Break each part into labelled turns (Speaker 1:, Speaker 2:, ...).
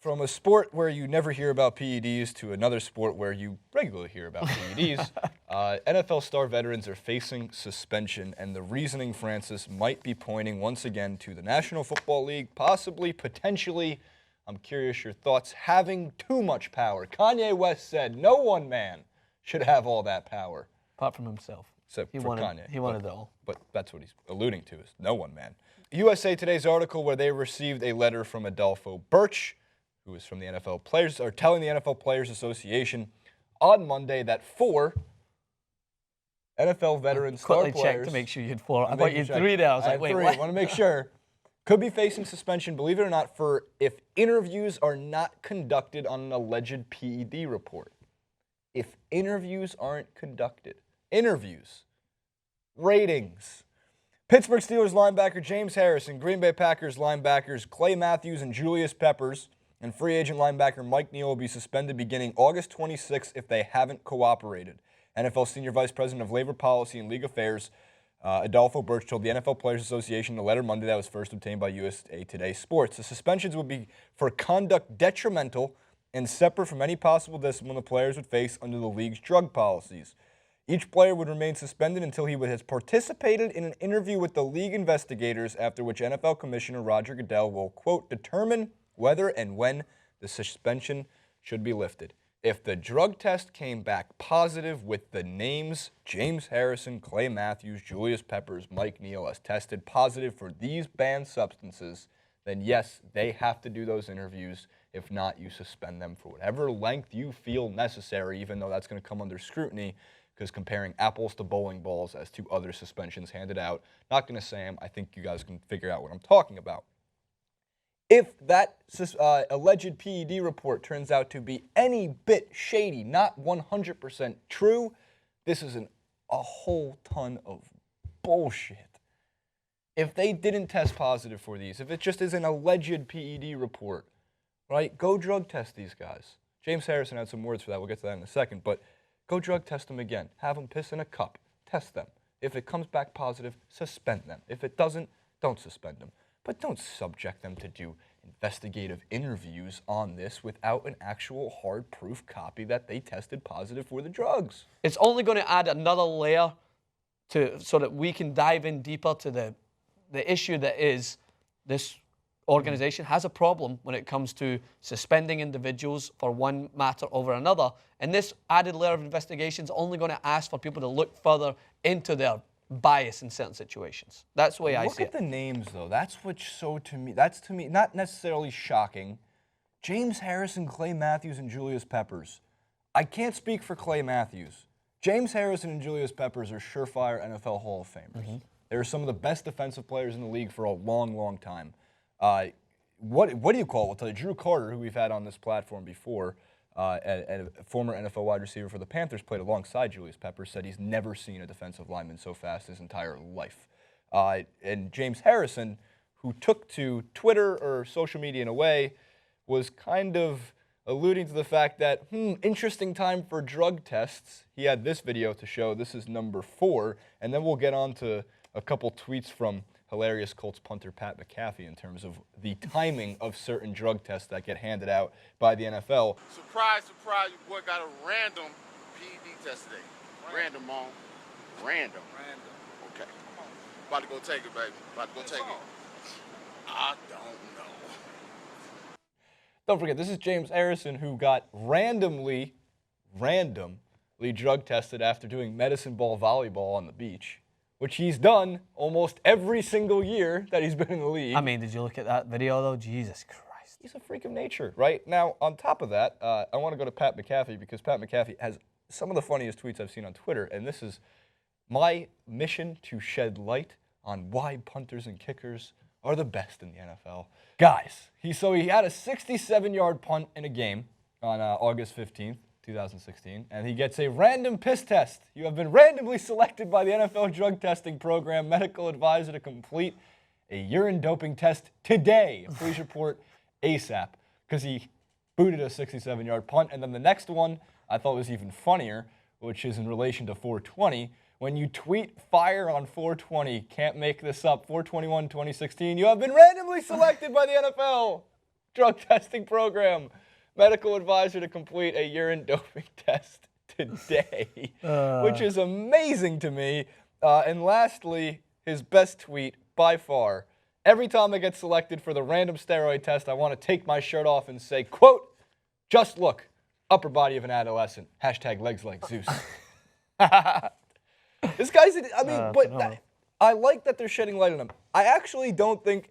Speaker 1: From a sport where you never hear about PEDs to another sport where you regularly hear about PEDs, NFL star veterans are facing suspension, and the reasoning, Francis, might be pointing once again to the National Football League, possibly, potentially, I'm curious your thoughts, having too much power. Kanye West said no one man should have all that power.
Speaker 2: Apart from himself.
Speaker 1: Except for Kanye.
Speaker 2: He wanted it all.
Speaker 1: But that's what he's alluding to, is no one man. USA Today's article where they received a letter from Adolfo Birch, who is from the NFL Players, or telling the NFL Players Association on Monday that 4 NFL veterans, star players,
Speaker 2: checked to make sure you had 4. I thought you had 3 there. I was like, wait, what?
Speaker 1: I want to make sure. Could be facing suspension, believe it or not, for if interviews are not conducted on an alleged PED report. If interviews aren't conducted. Interviews. Ratings. Pittsburgh Steelers linebacker James Harrison, Green Bay Packers linebackers Clay Matthews and Julius Peppers, and free agent linebacker Mike Neal will be suspended beginning August 26 if they haven't cooperated. NFL Senior Vice President of Labor Policy and League Affairs, Adolfo Birch, told the NFL Players Association in a letter Monday that was first obtained by USA Today Sports. The suspensions would be for conduct detrimental and separate from any possible discipline the players would face under the league's drug policies. Each player would remain suspended until he has participated in an interview with the league investigators, after which NFL Commissioner Roger Goodell will, quote, determine whether and when the suspension should be lifted. If the drug test came back positive with the names James Harrison, Clay Matthews, Julius Peppers, Mike Neal as tested positive for these banned substances, then yes, they have to do those interviews. If not, you suspend them for whatever length you feel necessary, even though that's going to come under scrutiny, because comparing apples to bowling balls as to other suspensions handed out, not going to say them. I think you guys can figure out what I'm talking about. If that alleged PED report turns out to be any bit shady, not 100% true, this is a whole ton of bullshit. If they didn't test positive for these, if it just is an alleged PED report, right, go drug test these guys. James Harrison had some words for that. We'll get to that in a second. But go drug test them again. Have them piss in a cup. Test them. If it comes back positive, suspend them. If it doesn't, don't suspend them. But don't subject them to do investigative interviews on this without an actual hard proof copy that they tested positive for the drugs.
Speaker 2: It's only going to add another layer so that we can dive in deeper to the issue that is this organization has a problem when it comes to suspending individuals for one matter over another. And this added layer of investigation is only going to ask for people to look further into their bias in certain situations. That's the way I see it.
Speaker 1: Look at the names, though. That's that's to me not necessarily shocking. James Harrison, Clay Matthews, and Julius Peppers. I can't speak for Clay Matthews. James Harrison and Julius Peppers are surefire NFL Hall of Famers. Mm-hmm. They're some of the best defensive players in the league for a long, long time. What do you call it? We'll tell you. Drew Carter, who we've had on this platform before, and a former NFL wide receiver for the Panthers, played alongside Julius Peppers, said he's never seen a defensive lineman so fast his entire life. And James Harrison, who took to Twitter or social media in a way, was kind of alluding to the fact that, interesting time for drug tests. He had this video to show. This is number 4. And then we'll get on to a couple tweets from hilarious Colts punter Pat McAfee in terms of the timing of certain drug tests that get handed out by the NFL.
Speaker 3: Surprise, surprise, your boy got a random PED test today. Random, Mom. Random. Okay. About to go take it, baby. About to go take it. I don't know.
Speaker 1: Don't forget, this is James Harrison, who got randomly drug tested after doing medicine ball volleyball on the beach, which he's done almost every single year that he's been in the league.
Speaker 2: I mean, did you look at that video, though? Jesus Christ.
Speaker 1: He's a freak of nature, right? Now, on top of that, I want to go to Pat McAfee, because Pat McAfee has some of the funniest tweets I've seen on Twitter, and this is my mission to shed light on why punters and kickers are the best in the NFL. Guys, he had a 67-yard punt in a game on August 15th. 2016, and he gets a random piss test. You have been randomly selected by the NFL drug testing program medical advisor to complete a urine doping test today. Please report ASAP, because he booted a 67-yard punt. And then the next one I thought was even funnier, which is in relation to 420. When you tweet fire on 420, can't make this up, 4/21/2016, you have been randomly selected by the NFL. drug testing program. Medical advisor to complete a urine doping test today, which is amazing to me. And lastly, his best tweet by far. Every time I get selected for the random steroid test, I want to take my shirt off and say, quote, just look, upper body of an adolescent. Hashtag legs like Zeus. This guy's, I like that they're shedding light on him. I actually don't think,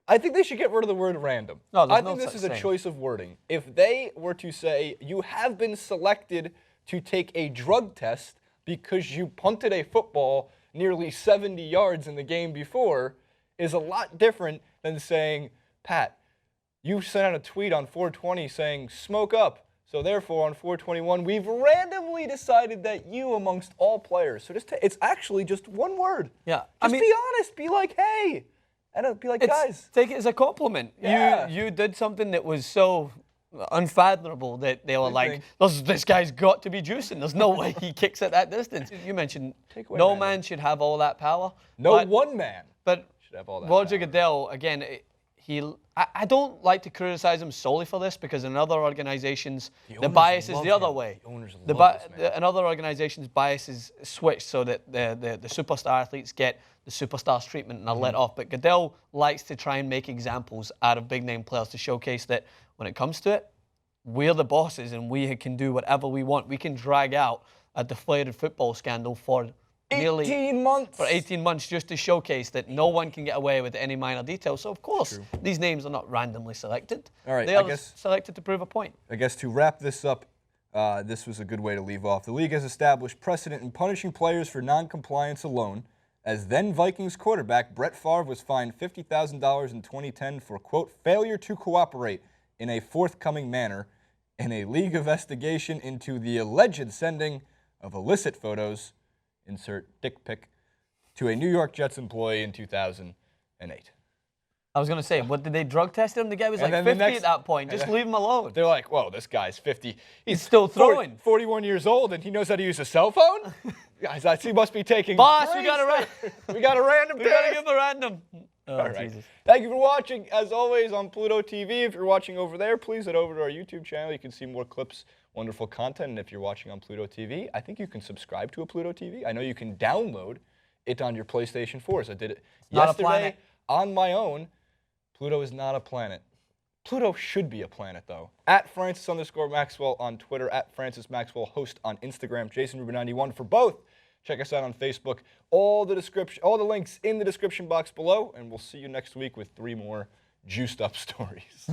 Speaker 1: I think they should get rid of the word random.
Speaker 2: No,
Speaker 1: I think this is a choice of wording. If they were to say, you have been selected to take a drug test because you punted a football nearly 70 yards in the game before, is a lot different than saying, Pat, you sent out a tweet on 420 saying, smoke up. So therefore, on 421, we've randomly decided that you, amongst all players, so just it's actually just one word.
Speaker 2: Yeah,
Speaker 1: just be honest. Be like, hey, and be like, guys.
Speaker 2: Take it as a compliment.
Speaker 1: Yeah.
Speaker 2: You did something that was so unfathomable that they were like, this guy's got to be juicing. There's no way he kicks at that distance. You mentioned no man should have all that power.
Speaker 1: No one man should have all that
Speaker 2: Roger
Speaker 1: power.
Speaker 2: Goodell, again, I don't like to criticize him solely for this because in other organizations, the bias is the other way.
Speaker 1: The owners love this man.
Speaker 2: In other organizations, bias is switched so that the superstar athletes get the superstars treatment and are let off. But Goodell likes to try and make examples out of big-name players to showcase that when it comes to it, we're the bosses and we can do whatever we want. We can drag out a deflated football scandal for nearly
Speaker 1: 18 months.
Speaker 2: For 18 months just to showcase that no one can get away with any minor detail. So, of course, these names are not randomly selected.
Speaker 1: All right,
Speaker 2: they are selected to prove a point.
Speaker 1: I guess to wrap this up, this was a good way to leave off. The league has established precedent in punishing players for non-compliance alone, as then Vikings quarterback Brett Favre was fined $50,000 in 2010 for, quote, failure to cooperate in a forthcoming manner in a league investigation into the alleged sending of illicit photos, insert dick pic, to a New York Jets employee in 2008.
Speaker 2: I was going to say, what, did they drug test him? The guy was
Speaker 1: And
Speaker 2: like
Speaker 1: then
Speaker 2: 50 at that point. Just leave him alone.
Speaker 1: They're like, whoa, this guy's 50.
Speaker 2: He's still throwing.
Speaker 1: 41 years old, and he knows how to use a cell phone? Guys, he must be taking...
Speaker 2: Boss, we got a random.
Speaker 1: We got a random
Speaker 2: We got to
Speaker 1: test.
Speaker 2: give him a random. Oh,
Speaker 1: All right.
Speaker 2: Jesus.
Speaker 1: Thank you for watching, as always, on Pluto TV. If you're watching over there, please head over to our YouTube channel. You can see more clips, wonderful content. And if you're watching on Pluto TV, I think you can subscribe to a Pluto TV. I know you can download it on your PlayStation 4. So I did it yesterday on my own. Pluto is not a planet. Pluto should be a planet, though. At Francis_Maxwell on Twitter, at Francis Maxwell host on Instagram, Jason Ruber 91 for both. Check us out on Facebook. All the links in the description box below, and we'll see you next week with 3 more juiced up stories.